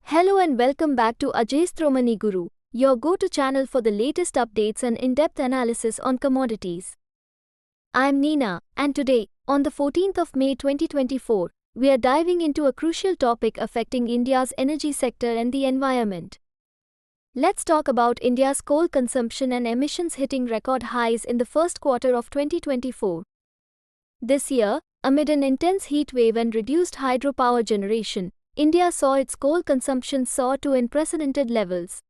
Hello and welcome back to Ajay Guru, your go-to channel for the latest updates and in-depth analysis on commodities. I'm Neena, and today, on the 14th of May 2024, we are diving into a crucial topic affecting India's energy sector and the environment. Let's talk about India's coal consumption and emissions hitting record highs in the first quarter of 2024. This year, amid an intense heat wave and reduced hydropower generation, India saw its coal consumption soar to unprecedented levels.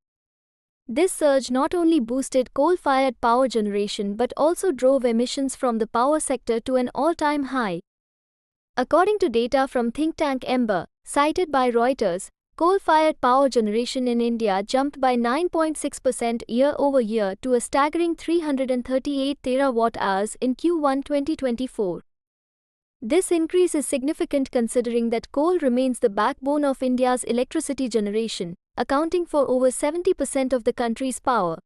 This surge not only boosted coal-fired power generation but also drove emissions from the power sector to an all-time high. According to data from think tank Ember, cited by Reuters, coal-fired power generation in India jumped by 9.6% year-over-year to a staggering 338 terawatt-hours in Q1 2024. This increase is significant considering that coal remains the backbone of India's electricity generation, accounting for over 70% of the country's power.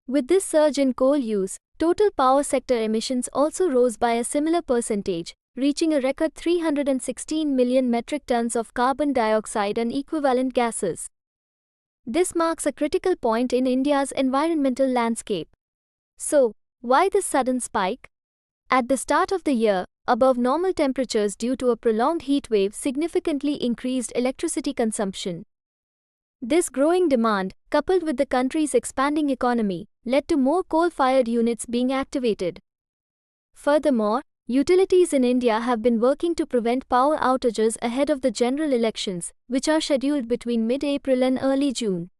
With this surge in coal use, total power sector emissions also rose by a similar percentage, reaching a record 316 million metric tons of carbon dioxide and equivalent gases. This marks a critical point in India's environmental landscape. So, why this sudden spike? At the start of the year, above normal temperatures due to a prolonged heat wave significantly increased electricity consumption. This growing demand, coupled with the country's expanding economy, led to more coal-fired units being activated. Furthermore, utilities in India have been working to prevent power outages ahead of the general elections, which are scheduled between mid-April and early June.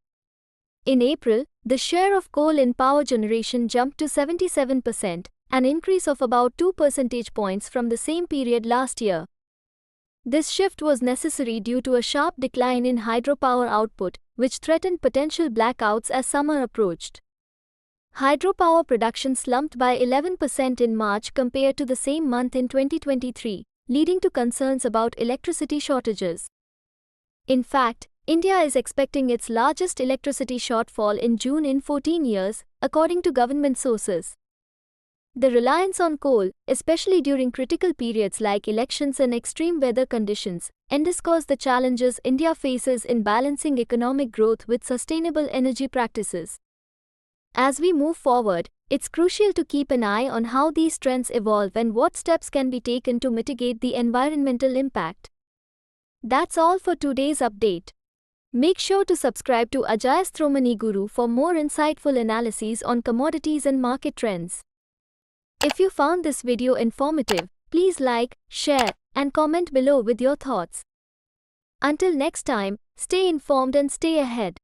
In April, the share of coal in power generation jumped to 77%, an increase of about 2 percentage points from the same period last year. This shift was necessary due to a sharp decline in hydropower output, which threatened potential blackouts as summer approached. Hydropower production slumped by 11% in March compared to the same month in 2023, leading to concerns about electricity shortages. In fact, India is expecting its largest electricity shortfall in June in 14 years, according to government sources. The reliance on coal, especially during critical periods like elections and extreme weather conditions, underscores the challenges India faces in balancing economic growth with sustainable energy practices. As we move forward, it's crucial to keep an eye on how these trends evolve and what steps can be taken to mitigate the environmental impact. That's all for today's update. Make sure to subscribe to Ajay Guru for more insightful analyses on commodities and market trends. If you found this video informative, please like, share, and comment below with your thoughts. Until next time, stay informed and stay ahead.